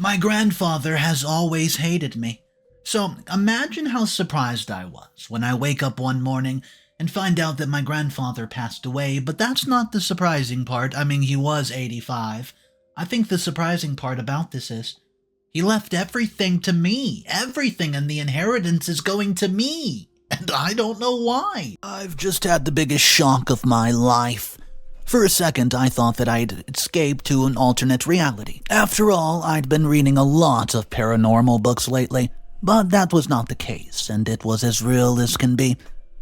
My grandfather has always hated me. So imagine how surprised I was when I wake up one morning and find out that my grandfather passed away, but that's not the surprising part. I mean, he was 85. I think the surprising part about this is he left everything to me. Everything, and the inheritance is going to me. And I don't know why. I've just had the biggest shock of my life. For a second, I thought that I'd escaped to an alternate reality. After all, I'd been reading a lot of paranormal books lately, but that was not the case, and it was as real as can be.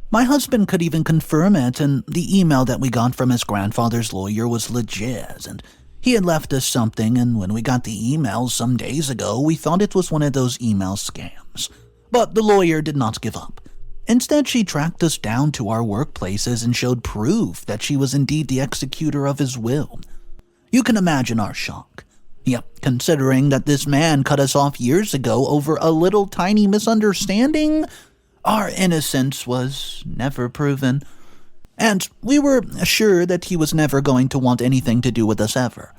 My husband could even confirm it, and the email that we got from his grandfather's lawyer was legit, and he had left us something, and when we got the email some days ago, we thought it was one of those email scams. But the lawyer did not give up. Instead, she tracked us down to our workplaces and showed proof that she was indeed the executor of his will. You can imagine our shock. Yep, considering that this man cut us off years ago over a little tiny misunderstanding, our innocence was never proven. And we were sure that he was never going to want anything to do with us ever.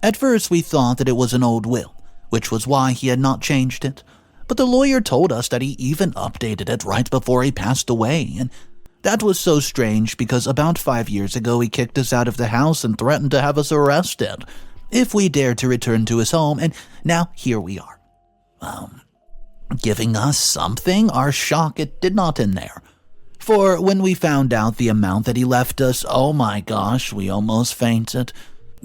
At first, we thought that it was an old will, which was why he had not changed it. But the lawyer told us that he even updated it right before he passed away, and that was so strange because about 5 years ago he kicked us out of the house and threatened to have us arrested if we dared to return to his home, and now here we are. Giving us something? Our shock, it did not end there. For when we found out the amount that he left us, oh my gosh, we almost fainted.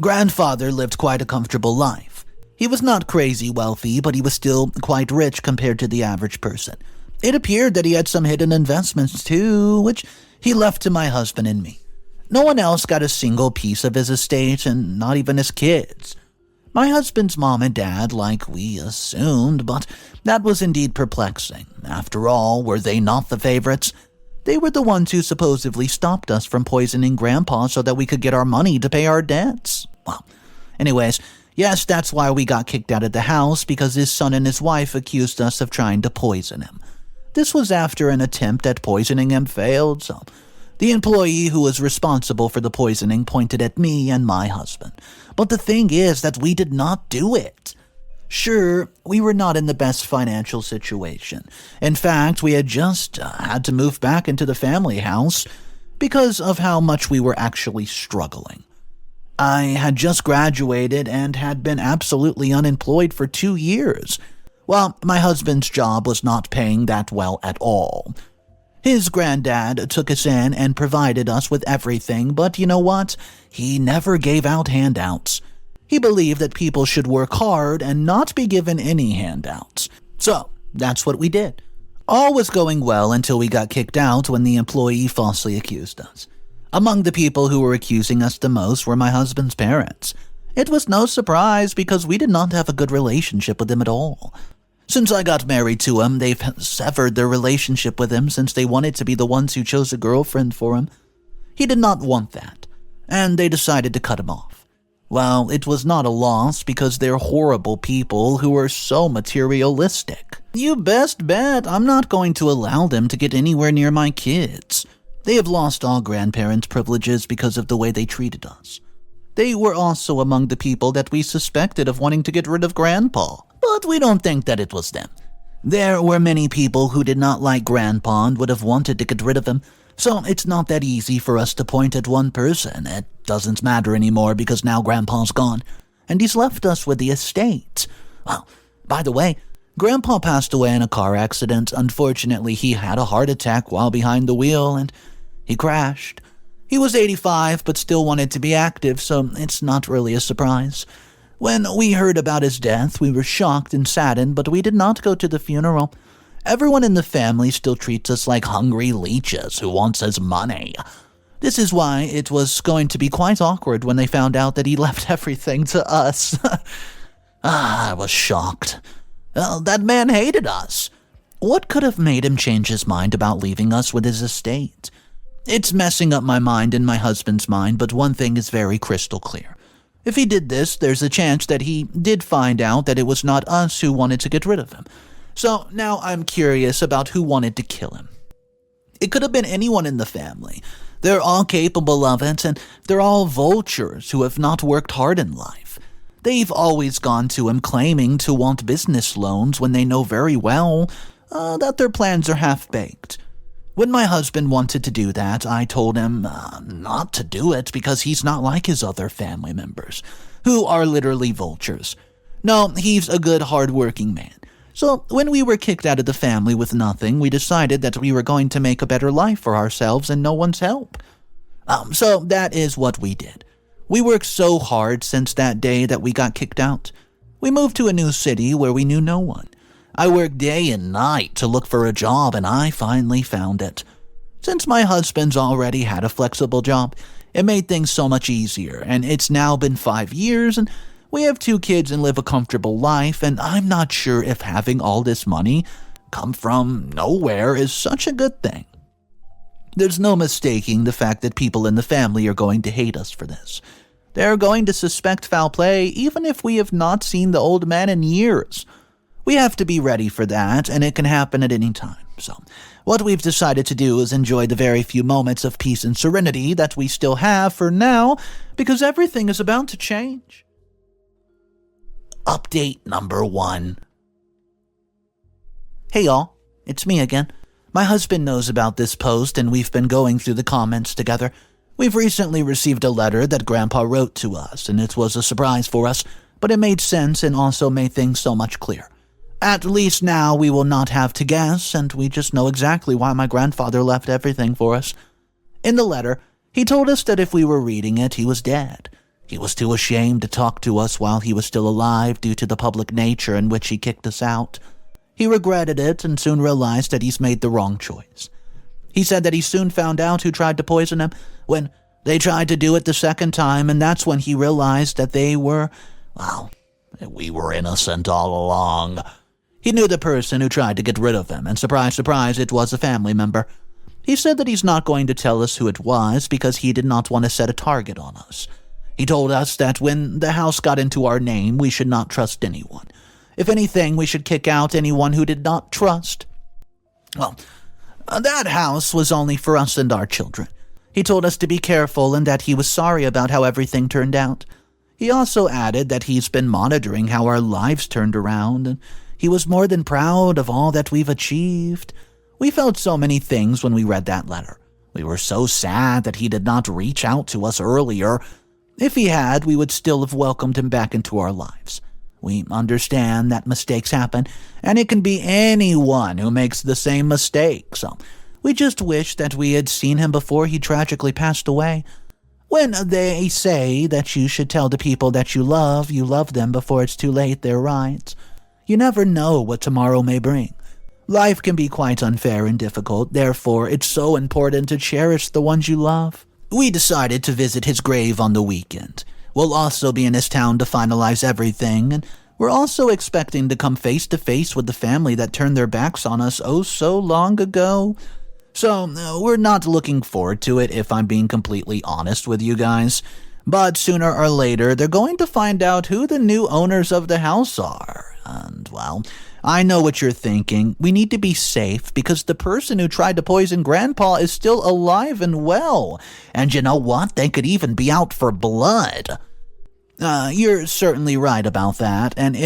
Grandfather lived quite a comfortable life. He was not crazy wealthy, but he was still quite rich compared to the average person. It appeared that he had some hidden investments too, which he left to my husband and me. No one else got a single piece of his estate, and not even his kids. My husband's mom and dad, like we assumed, but that was indeed perplexing. After all, were they not the favorites? They were the ones who supposedly stopped us from poisoning Grandpa so that we could get our money to pay our debts. Well, anyways, yes, that's why we got kicked out of the house, because his son and his wife accused us of trying to poison him. This was after an attempt at poisoning him failed, so the employee who was responsible for the poisoning pointed at me and my husband. But the thing is that we did not do it. Sure, we were not in the best financial situation. In fact, we had just had to move back into the family house because of how much we were actually struggling. I had just graduated and had been absolutely unemployed for 2 years. Well, my husband's job was not paying that well at all. His granddad took us in and provided us with everything, but you know what? He never gave out handouts. He believed that people should work hard and not be given any handouts. So, that's what we did. All was going well until we got kicked out when the employee falsely accused us. Among the people who were accusing us the most were my husband's parents. It was no surprise because we did not have a good relationship with them at all. Since I got married to him, they've severed their relationship with him since they wanted to be the ones who chose a girlfriend for him. He did not want that, and they decided to cut him off. Well, it was not a loss because they're horrible people who are so materialistic. You best bet I'm not going to allow them to get anywhere near my kids. They have lost all grandparent privileges because of the way they treated us. They were also among the people that we suspected of wanting to get rid of Grandpa, but we don't think that it was them. There were many people who did not like Grandpa and would have wanted to get rid of him, so it's not that easy for us to point at one person. It doesn't matter anymore because now Grandpa's gone, and he's left us with the estate. Well, by the way, Grandpa passed away in a car accident. Unfortunately, he had a heart attack while behind the wheel, and he crashed. He was 85, but still wanted to be active, so it's not really a surprise. When we heard about his death, we were shocked and saddened, but we did not go to the funeral. Everyone in the family still treats us like hungry leeches who wants his money. This is why it was going to be quite awkward when they found out that he left everything to us. I was shocked. That man hated us. What could have made him change his mind about leaving us with his estate? It's messing up my mind and my husband's mind, but one thing is very crystal clear. If he did this, there's a chance that he did find out that it was not us who wanted to get rid of him. So now I'm curious about who wanted to kill him. It could have been anyone in the family. They're all capable of it, and they're all vultures who have not worked hard in life. They've always gone to him claiming to want business loans when they know very well that their plans are half-baked. When my husband wanted to do that, I told him not to do it because he's not like his other family members, who are literally vultures. No, he's a good, hard-working man. So when we were kicked out of the family with nothing, we decided that we were going to make a better life for ourselves and no one's help. So that is what we did. We worked so hard since that day that we got kicked out. We moved to a new city where we knew no one. I worked day and night to look for a job, and I finally found it. Since my husband's already had a flexible job, it made things so much easier, and it's now been 5 years, and we have 2 kids and live a comfortable life, and I'm not sure if having all this money come from nowhere is such a good thing. There's no mistaking the fact that people in the family are going to hate us for this. They're going to suspect foul play even if we have not seen the old man in years. We have to be ready for that, and it can happen at any time. So, what we've decided to do is enjoy the very few moments of peace and serenity that we still have for now, because everything is about to change. Update number 1. Hey y'all, it's me again. My husband knows about this post, and we've been going through the comments together. We've recently received a letter that Grandpa wrote to us, and it was a surprise for us, but it made sense and also made things so much clearer. At least now we will not have to guess, and we just know exactly why my grandfather left everything for us. In the letter, he told us that if we were reading it, he was dead. He was too ashamed to talk to us while he was still alive due to the public nature in which he kicked us out. He regretted it and soon realized that he's made the wrong choice. He said that he soon found out who tried to poison him when they tried to do it the second time, and that's when he realized that we were innocent all along. He knew the person who tried to get rid of him, and surprise, surprise, it was a family member. He said that he's not going to tell us who it was because he did not want to set a target on us. He told us that when the house got into our name, we should not trust anyone. If anything, we should kick out anyone who did not trust. Well, that house was only for us and our children. He told us to be careful and that he was sorry about how everything turned out. He also added that he's been monitoring how our lives turned around, and he was more than proud of all that we've achieved. We felt so many things when we read that letter. We were so sad that he did not reach out to us earlier. If he had, we would still have welcomed him back into our lives. We understand that mistakes happen, and it can be anyone who makes the same mistake, so we just wish that we had seen him before he tragically passed away. When they say that you should tell the people that you love them before it's too late, they're right. You never know what tomorrow may bring. Life can be quite unfair and difficult, therefore it's so important to cherish the ones you love. We decided to visit his grave on the weekend. We'll also be in his town to finalize everything, and we're also expecting to come face to face with the family that turned their backs on us oh so long ago. So, we're not looking forward to it if I'm being completely honest with you guys. But sooner or later, they're going to find out who the new owners of the house are. And, well, I know what you're thinking. We need to be safe because the person who tried to poison Grandpa is still alive and well. And you know what? They could even be out for blood. You're certainly right about that, and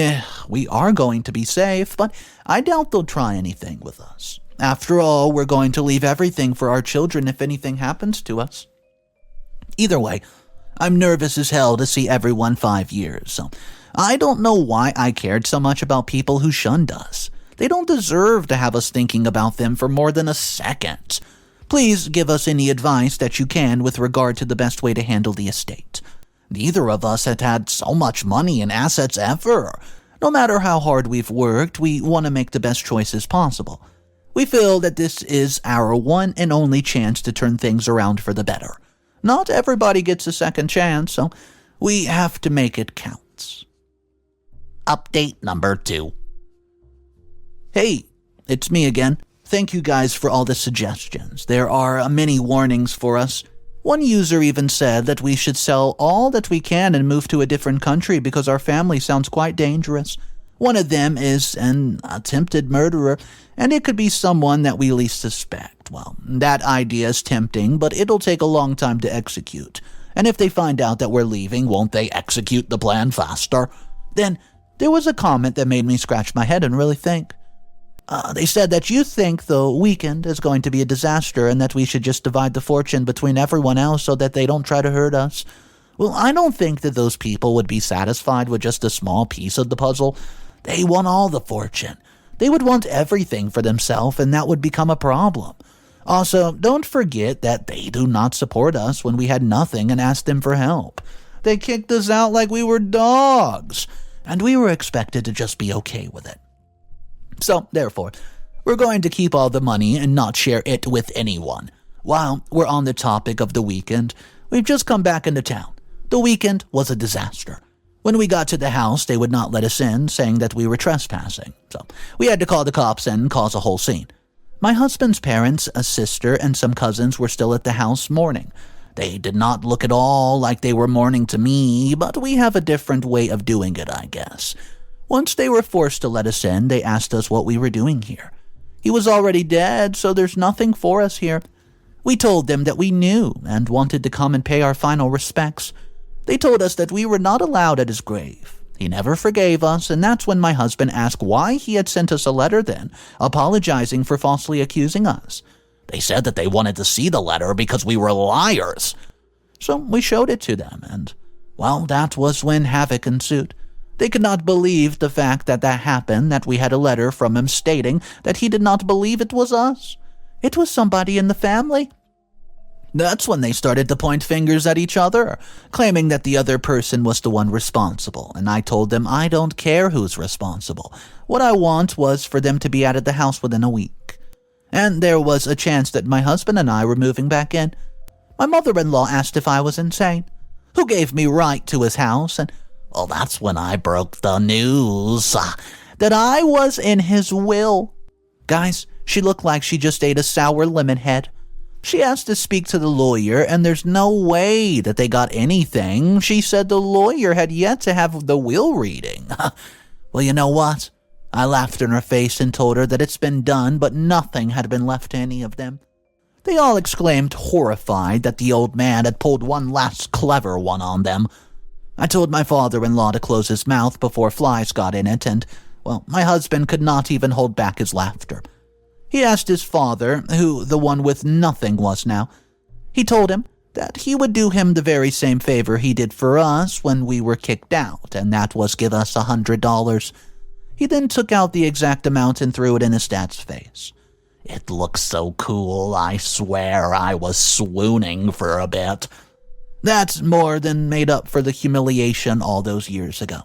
we are going to be safe, but I doubt they'll try anything with us. After all, we're going to leave everything for our children if anything happens to us. Either way, I'm nervous as hell to see everyone 5 years, so I don't know why I cared so much about people who shunned us. They don't deserve to have us thinking about them for more than a second. Please give us any advice that you can with regard to the best way to handle the estate. Neither of us had so much money and assets ever. No matter how hard we've worked, we want to make the best choices possible. We feel that this is our one and only chance to turn things around for the better. Not everybody gets a second chance, so we have to make it count. Update number 2. Hey, it's me again. Thank you guys for all the suggestions. There are many warnings for us. One user even said that we should sell all that we can and move to a different country because our family sounds quite dangerous. One of them is an attempted murderer, and it could be someone that we least suspect. Well, that idea is tempting, but it'll take a long time to execute. And if they find out that we're leaving, won't they execute the plan faster? Then there was a comment that made me scratch my head and really think. They said that you think the weekend is going to be a disaster and that we should just divide the fortune between everyone else so that they don't try to hurt us. Well, I don't think that those people would be satisfied with just a small piece of the puzzle. They want all the fortune. They would want everything for themselves, and that would become a problem. Also, don't forget that they do not support us when we had nothing and asked them for help. They kicked us out like we were dogs, and we were expected to just be okay with it. So, therefore, we're going to keep all the money and not share it with anyone. While we're on the topic of the weekend, we've just come back into town. The weekend was a disaster. When we got to the house, they would not let us in, saying that we were trespassing. So, we had to call the cops and cause a whole scene. My husband's parents, a sister, and some cousins were still at the house mourning. They did not look at all like they were mourning to me, but we have a different way of doing it, I guess. Once they were forced to let us in, they asked us what we were doing here. He was already dead, so there's nothing for us here. We told them that we knew and wanted to come and pay our final respects. They told us that we were not allowed at his grave. He never forgave us, and that's when my husband asked why he had sent us a letter then, apologizing for falsely accusing us. They said that they wanted to see the letter because we were liars. So we showed it to them, and, well, that was when havoc ensued. They could not believe the fact that happened, that we had a letter from him stating that he did not believe it was us. It was somebody in the family. That's when they started to point fingers at each other, claiming that the other person was the one responsible, and I told them I don't care who's responsible. What I want was for them to be out of the house within a week. And there was a chance that my husband and I were moving back in. My mother-in-law asked if I was insane. Who gave me right to his house? And well, that's when I broke the news that I was in his will. Guys, she looked like she just ate a sour lemon head. She asked to speak to the lawyer, and there's no way that they got anything. She said the lawyer had yet to have the will reading. Well, you know what? I laughed in her face and told her that it's been done, but nothing had been left to any of them. They all exclaimed, horrified, that the old man had pulled one last clever one on them. I told my father-in-law to close his mouth before flies got in it, and, well, my husband could not even hold back his laughter. He asked his father, who the one with nothing was now. He told him that he would do him the very same favor he did for us when we were kicked out, and that was give us $100. He then took out the exact amount and threw it in his dad's face. It looked so cool, I swear I was swooning for a bit. That's more than made up for the humiliation all those years ago.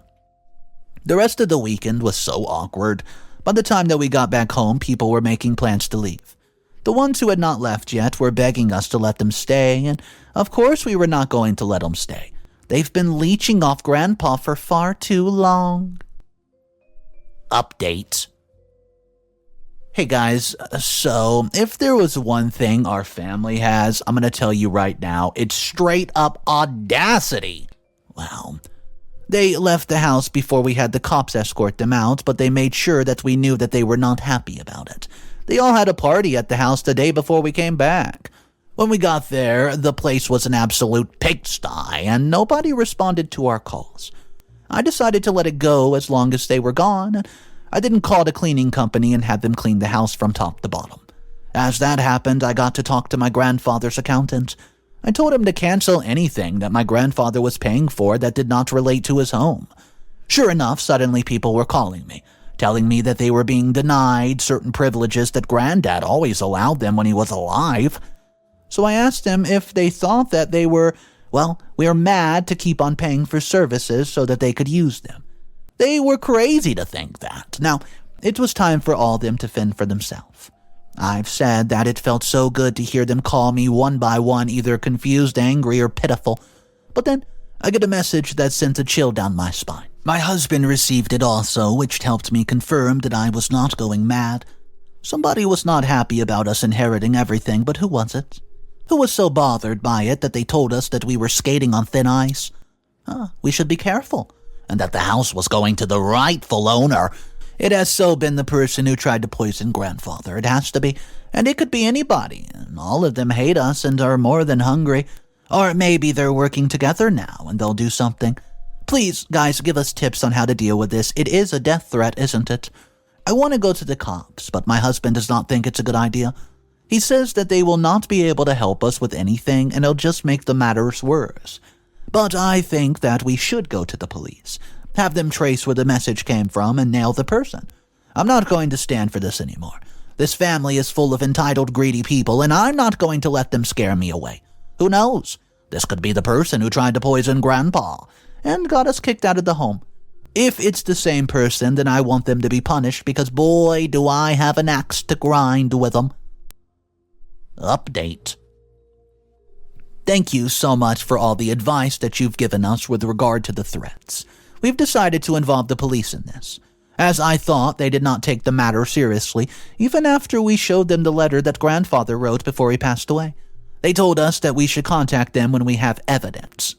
The rest of the weekend was so awkward. By the time that we got back home, people were making plans to leave. The ones who had not left yet were begging us to let them stay, and of course we were not going to let them stay. They've been leeching off Grandpa for far too long. Update. Hey guys, so if there was one thing our family has, I'm going to tell you right now, it's straight up audacity. Wow. They left the house before we had the cops escort them out, but they made sure that we knew that they were not happy about it. They all had a party at the house the day before we came back. When we got there, the place was an absolute pigsty, and nobody responded to our calls. I decided to let it go as long as they were gone. I didn't call the cleaning company and had them clean the house from top to bottom. As that happened, I got to talk to my grandfather's accountant. I told him to cancel anything that my grandfather was paying for that did not relate to his home. Sure enough, suddenly people were calling me, telling me that they were being denied certain privileges that Granddad always allowed them when he was alive. So I asked them if they thought that they were, well, we are mad to keep on paying for services so that they could use them. They were crazy to think that. Now, it was time for all them to fend for themselves. I've said that it felt so good to hear them call me one by one either confused, angry, or pitiful. But then I get a message that sent a chill down my spine. My husband received it also, which helped me confirm that I was not going mad. Somebody was not happy about us inheriting everything, but who was it? Who was so bothered by it that they told us that we were skating on thin ice? We should be careful, and that the house was going to the rightful owner. It has so been the person who tried to poison Grandfather. It has to be, and it could be anybody, and all of them hate us and are more than hungry. Or maybe they're working together now and they'll do something. Please, guys, give us tips on how to deal with this. It is a death threat, isn't it? I want to go to the cops, but my husband does not think it's a good idea. He says that they will not be able to help us with anything and it'll just make the matters worse. But I think that we should go to the police, have them trace where the message came from and nail the person. I'm not going to stand for this anymore. This family is full of entitled, greedy people, and I'm not going to let them scare me away. Who knows? This could be the person who tried to poison Grandpa and got us kicked out of the home. If it's the same person, then I want them to be punished because boy, do I have an axe to grind with them. Update. Thank you so much for all the advice that you've given us with regard to the threats. We've decided to involve the police in this, as I thought they did not take the matter seriously, even after we showed them the letter that Grandfather wrote before he passed away. They told us that we should contact them when we have evidence.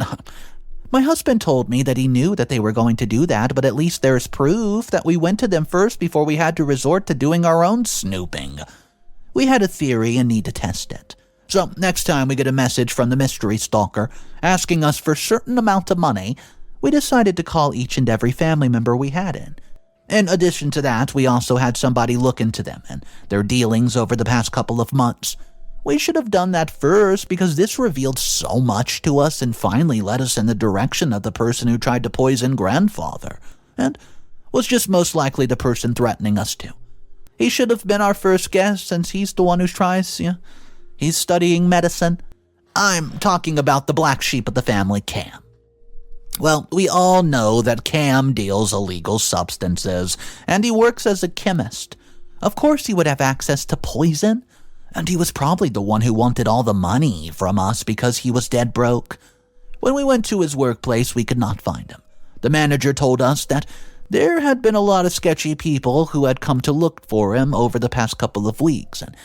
My husband told me that he knew that they were going to do that, but at least there's proof that we went to them first before we had to resort to doing our own snooping. We had a theory and need to test it. So next time we get a message from the mystery stalker asking us for a certain amount of money, we decided to call each and every family member we had in. In addition to that, we also had somebody look into them and their dealings over the past couple of months. We should have done that first because this revealed so much to us and finally led us in the direction of the person who tried to poison Grandfather, and was just most likely the person threatening us too. He should have been our first guest since he's the one who tries, he's studying medicine. I'm talking about the black sheep of the family, Cam. Well, we all know that Cam deals illegal substances, and he works as a chemist. Of course he would have access to poison, and he was probably the one who wanted all the money from us because he was dead broke. When we went to his workplace, we could not find him. The manager told us that there had been a lot of sketchy people who had come to look for him over the past couple of weeks, and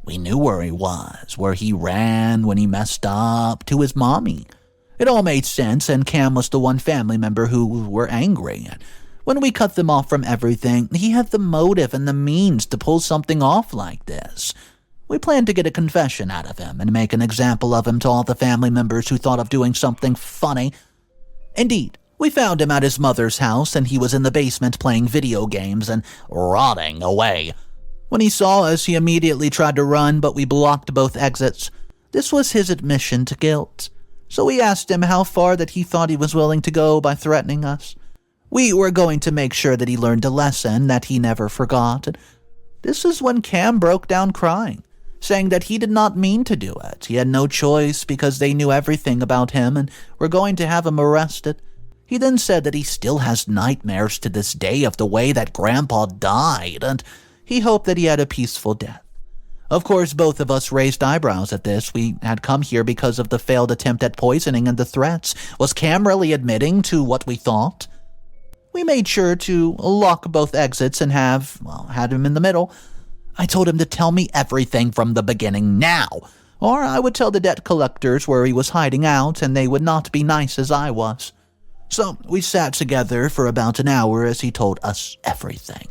we knew where he was, where he ran when he messed up, to his mommy. It all made sense, and Cam was the one family member who were angry. And when we cut them off from everything, he had the motive and the means to pull something off like this. We planned to get a confession out of him and make an example of him to all the family members who thought of doing something funny. Indeed, we found him at his mother's house, and he was in the basement playing video games and rotting away. When he saw us, he immediately tried to run, but we blocked both exits. This was his admission to guilt. So we asked him how far that he thought he was willing to go by threatening us. We were going to make sure that he learned a lesson that he never forgot. This is when Cam broke down crying, saying that he did not mean to do it. He had no choice because they knew everything about him and were going to have him arrested. He then said that he still has nightmares to this day of the way that Grandpa died, and he hoped that he had a peaceful death. Of course, both of us raised eyebrows at this. We had come here because of the failed attempt at poisoning and the threats. Was Cam really admitting to what we thought? We made sure to lock both exits and had him in the middle. I told him to tell me everything from the beginning now, or I would tell the debt collectors where he was hiding out and they would not be nice as I was. So we sat together for about an hour as he told us everything.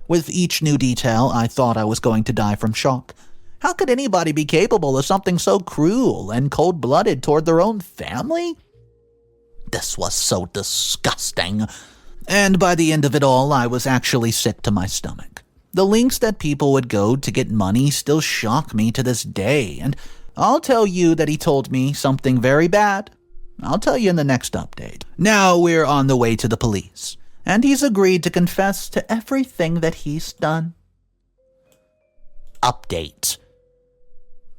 With each new detail, I thought I was going to die from shock. How could anybody be capable of something so cruel and cold-blooded toward their own family? This was so disgusting. And by the end of it all, I was actually sick to my stomach. The lengths that people would go to get money still shock me to this day, and I'll tell you that he told me something very bad. I'll tell you in the next update. Now we're on the way to the police, and he's agreed to confess to everything that he's done. Update.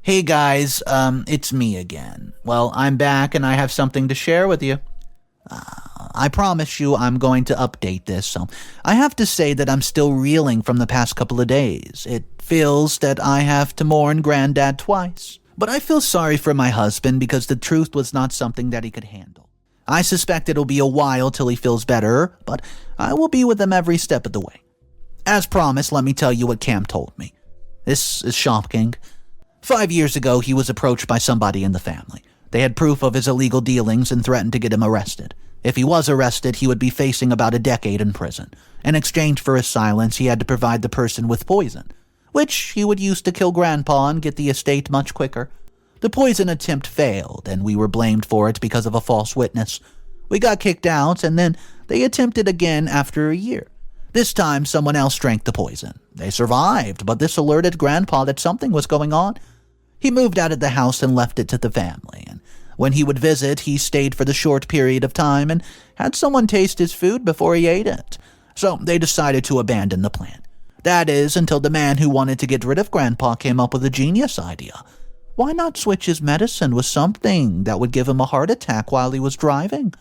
Hey guys, it's me again. Well, I'm back and I have something to share with you. I promise you I'm going to update this, so I have to say that I'm still reeling from the past couple of days. It feels that I have to mourn Granddad twice. But I feel sorry for my husband because the truth was not something that he could handle. I suspect it'll be a while till he feels better, but I will be with him every step of the way. As promised, let me tell you what Cam told me. This is shocking. 5 years ago, he was approached by somebody in the family. They had proof of his illegal dealings and threatened to get him arrested. If he was arrested, he would be facing about a decade in prison. In exchange for his silence, he had to provide the person with poison, which he would use to kill Grandpa and get the estate much quicker. The poison attempt failed, and we were blamed for it because of a false witness. We got kicked out, and then they attempted again after a year. This time, someone else drank the poison. They survived, but this alerted Grandpa that something was going on. He moved out of the house and left it to the family, and when he would visit, he stayed for the short period of time and had someone taste his food before he ate it. So they decided to abandon the plan. That is, until the man who wanted to get rid of Grandpa came up with a genius idea. Why not switch his medicine with something that would give him a heart attack while he was driving?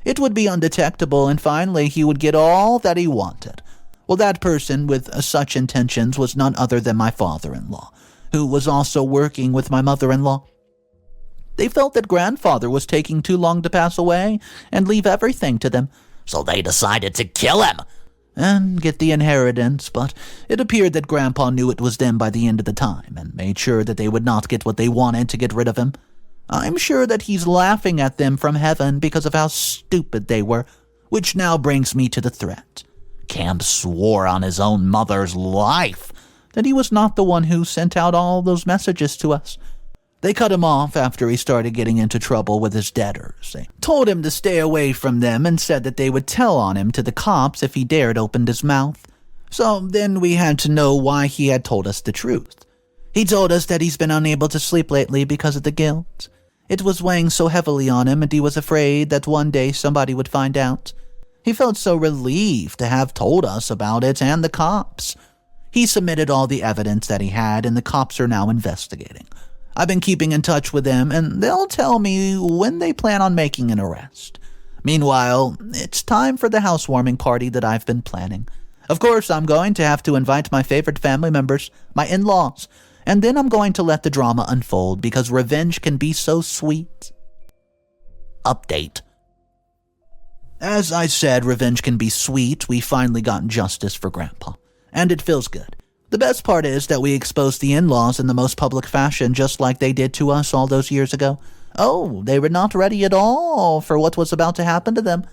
It would be undetectable, and finally he would get all that he wanted. Well, that person with such intentions was none other than my father-in-law, who was also working with my mother-in-law. They felt that Grandfather was taking too long to pass away and leave everything to them, so they decided to kill him and get the inheritance, but it appeared that Grandpa knew it was them by the end of the time and made sure that they would not get what they wanted to get rid of him. I'm sure that he's laughing at them from heaven because of how stupid they were, which now brings me to the threat. Camp swore on his own mother's life that he was not the one who sent out all those messages to us. They cut him off after he started getting into trouble with his debtors. They told him to stay away from them and said that they would tell on him to the cops if he dared open his mouth. So then we had to know why he had told us the truth. He told us that he's been unable to sleep lately because of the guilt. It was weighing so heavily on him, and he was afraid that one day somebody would find out. He felt so relieved to have told us about it and the cops. He submitted all the evidence that he had, and the cops are now investigating. I've been keeping in touch with them, and they'll tell me when they plan on making an arrest. Meanwhile, it's time for the housewarming party that I've been planning. Of course, I'm going to have to invite my favorite family members, my in-laws, and then I'm going to let the drama unfold because revenge can be so sweet. Update. As I said, revenge can be sweet. We finally got justice for Grandpa, and it feels good. The best part is that we exposed the in-laws in the most public fashion, just like they did to us all those years ago. Oh, they were not ready at all for what was about to happen to them.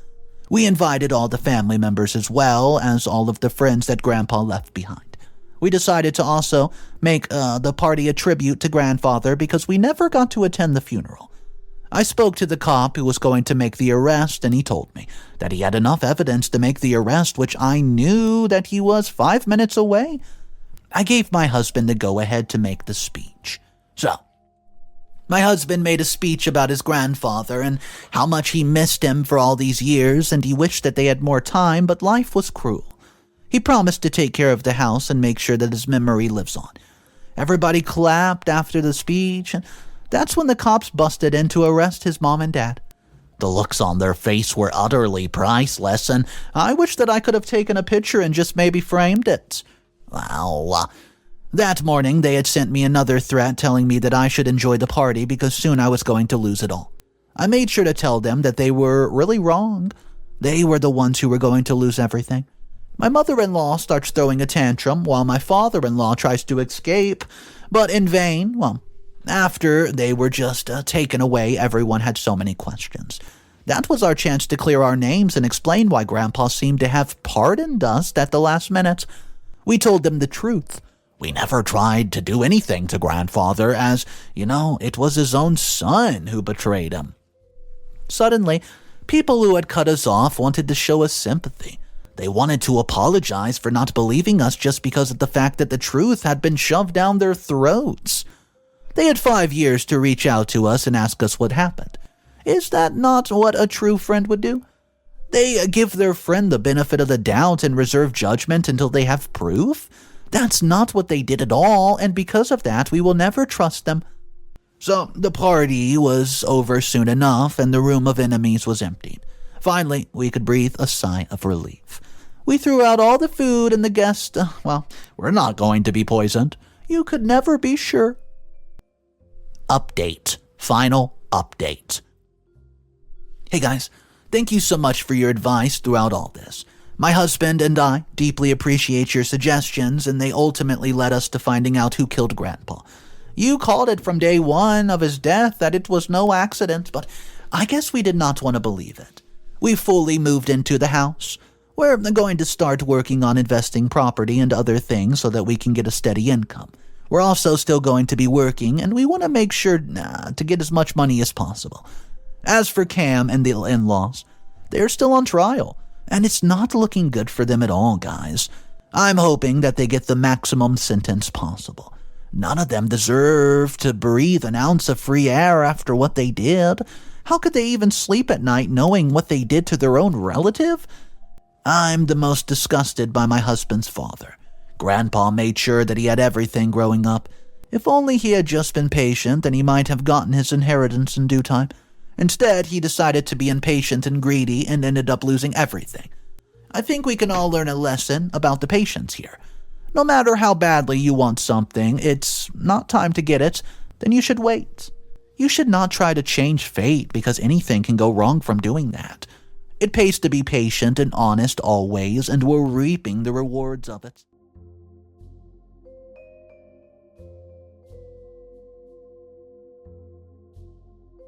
We invited all the family members as well as all of the friends that Grandpa left behind. We decided to also make the party a tribute to Grandfather because we never got to attend the funeral. I spoke to the cop who was going to make the arrest, and he told me that he had enough evidence to make the arrest, which I knew that he was 5 minutes away. I gave my husband the go-ahead to make the speech. So, my husband made a speech about his grandfather and how much he missed him for all these years, and he wished that they had more time, but life was cruel. He promised to take care of the house and make sure that his memory lives on. Everybody clapped after the speech, and that's when the cops busted in to arrest his mom and dad. The looks on their face were utterly priceless, and I wish that I could have taken a picture and just maybe framed it. Well, that morning they had sent me another threat telling me that I should enjoy the party because soon I was going to lose it all. I made sure to tell them that they were really wrong. They were the ones who were going to lose everything. My mother-in-law starts throwing a tantrum while my father-in-law tries to escape, but in vain. Well, after they were just taken away, everyone had so many questions. That was our chance to clear our names and explain why Grandpa seemed to have pardoned us at the last minute. We told them the truth. We never tried to do anything to Grandfather as, it was his own son who betrayed him. Suddenly, people who had cut us off wanted to show us sympathy. They wanted to apologize for not believing us just because of the fact that the truth had been shoved down their throats. They had 5 years to reach out to us and ask us what happened. Is that not what a true friend would do? They give their friend the benefit of the doubt and reserve judgment until they have proof? That's not what they did at all, and because of that, we will never trust them. So the party was over soon enough, and the room of enemies was emptied. Finally, we could breathe a sigh of relief. We threw out all the food, and the guests, we're not going to be poisoned. You could never be sure. Update. Final update. Hey guys, thank you so much for your advice throughout all this. My husband and I deeply appreciate your suggestions, and they ultimately led us to finding out who killed Grandpa. You called it from day one of his death that it was no accident, but I guess we did not want to believe it. We fully moved into the house. We're going to start working on investing property and other things so that we can get a steady income. We're also still going to be working, and we want to make sure to get as much money as possible. As for Cam and the in-laws, they're still on trial, and it's not looking good for them at all, guys. I'm hoping that they get the maximum sentence possible. None of them deserve to breathe an ounce of free air after what they did. How could they even sleep at night knowing what they did to their own relative? I'm the most disgusted by my husband's father. Grandpa made sure that he had everything growing up. If only he had just been patient, then he might have gotten his inheritance in due time. Instead, he decided to be impatient and greedy and ended up losing everything. I think we can all learn a lesson about the patience here. No matter how badly you want something, it's not time to get it, then you should wait. You should not try to change fate because anything can go wrong from doing that. It pays to be patient and honest always, and we're reaping the rewards of it.